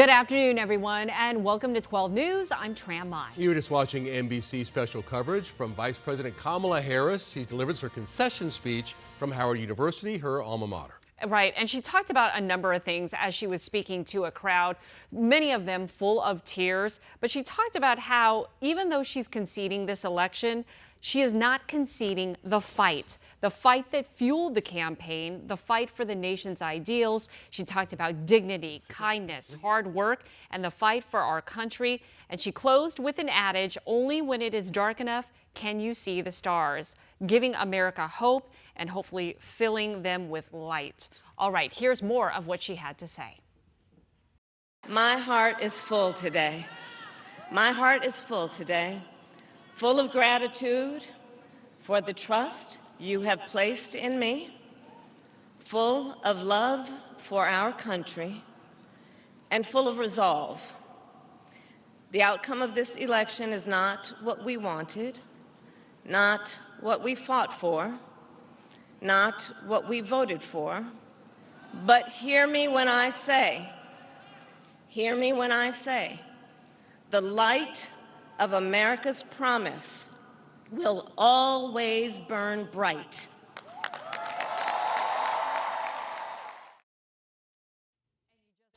Good afternoon, everyone, and welcome to 12 News. I'm Tram Mai. You were just watching NBC special coverage from Vice President Kamala Harris. She delivers her concession speech from Howard University, her alma mater. Right, and she talked about a number of things as she was speaking to a crowd, many of them full of tears. But she talked about how even though she's conceding this election, she is not conceding the fight that fueled the campaign, the fight for the nation's ideals. She talked about dignity, kindness, hard work, and the fight for our country. And she closed with an adage, only when it is dark enough can you see the stars, giving America hope and hopefully filling them with light. All right, here's more of what she had to say. My heart is full today. My heart is full today. Full of gratitude for the trust you have placed in me, full of love for our country, and full of resolve. The outcome of this election is not what we wanted, not what we fought for, not what we voted for, but hear me when I say, the light of America's promise will always burn bright.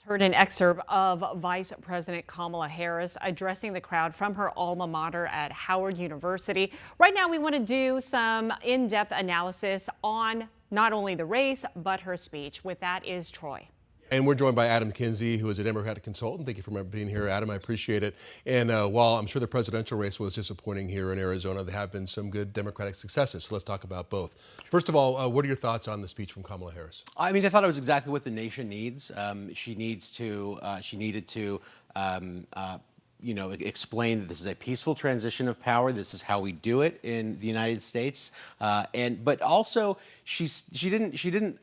Heard an excerpt of Vice President Kamala Harris addressing the crowd from her alma mater at Howard University. Right now, we want to do some in-depth analysis on not only the race, but her speech. With that is Troy. And we're joined by Adam Kinsey, who is a Democratic consultant. Thank you for being here, Adam. I appreciate it. And while I'm sure the presidential race was disappointing here in Arizona, there have been some good Democratic successes. So let's talk about both. First of all, what are your thoughts on the speech from Kamala Harris? I mean, I thought it was exactly what the nation needs. She needed to explain that this is a peaceful transition of power. This is how we do it in the United States. But also, she didn't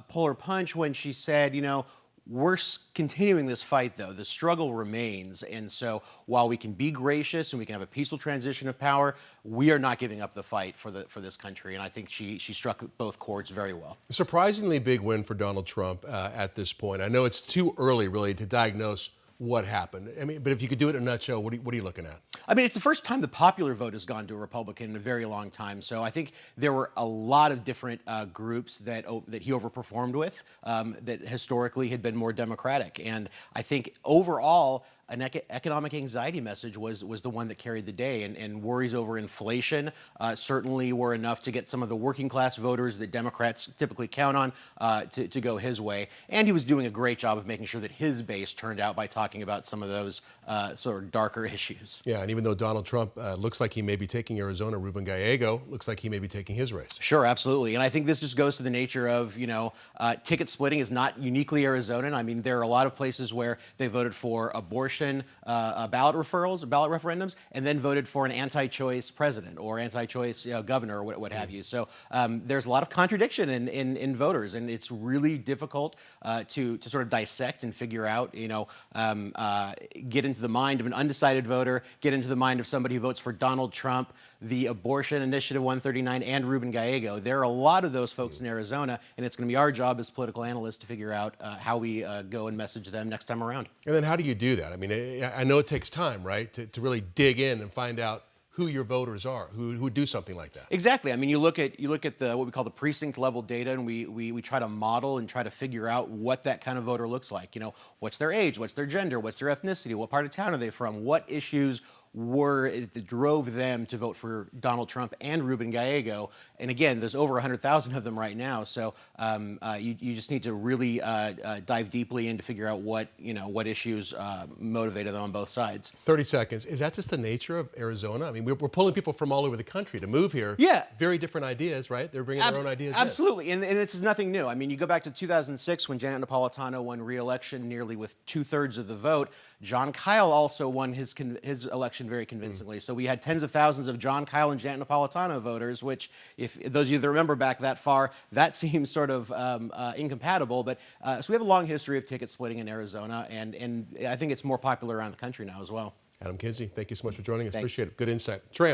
pull her punch when she said, we're continuing this fight, though. The struggle remains. And so while we can be gracious and we can have a peaceful transition of power, we are not giving up the fight for this country. And I think she struck both chords very well. A surprisingly big win for Donald Trump at this point. I know it's too early, really, to diagnose what happened. I mean, but if you could do it in a nutshell, what are you looking at? I mean, it's the first time the popular vote has gone to a Republican in a very long time. So I think there were a lot of different groups that he overperformed with that historically had been more Democratic. And I think overall, an economic anxiety message was the one that carried the day, and worries over inflation certainly were enough to get some of the working class voters that Democrats typically count on to go his way. And he was doing a great job of making sure that his base turned out by talking about some of those sort of darker issues. Yeah, and even though Donald Trump looks like he may be taking Arizona, Ruben Gallego looks like he may be taking his race. Sure, absolutely. And I think this just goes to the nature of, ticket splitting is not uniquely Arizonan. I mean, there are a lot of places where they voted for abortion ballot referendums, and then voted for an anti-choice president or anti-choice governor or what have you. So there's a lot of contradiction in voters, and it's really difficult to sort of dissect and figure out, get into the mind of an undecided voter, get into the mind of somebody who votes for Donald Trump, the Abortion Initiative 139, and Ruben Gallego. There are a lot of those folks in Arizona, and it's going to be our job as political analysts to figure out how we go and message them next time around. And then how do you do that? I mean, I know it takes time, right, to really dig in and find out who your voters are, who would do something like that. Exactly. I mean, you look at the what we call the precinct level data, and we try to model and try to figure out what that kind of voter looks like. What's their age, what's their gender, what's their ethnicity, what part of town are they from, what issues that drove them to vote for Donald Trump and Ruben Gallego. And again, there's over 100,000 of them right now. So you just need to really dive deeply in to figure out what issues motivated them on both sides. 30 seconds. Is that just the nature of Arizona? I mean, we're pulling people from all over the country to move here. Yeah. Very different ideas, right? They're bringing their own ideas. Absolutely. And this is nothing new. I mean, you go back to 2006 when Janet Napolitano won re-election nearly with 2/3 of the vote. John Kyle also won his election very convincingly. So we had tens of thousands of John Kyle and Janet Napolitano voters, which, if those of you that remember back that far, that seems sort of incompatible. But so we have a long history of ticket splitting in Arizona, and I think it's more popular around the country now as well. Adam Kinsey, thank you so much for joining us. Thanks. Appreciate it. Good insight. Tram.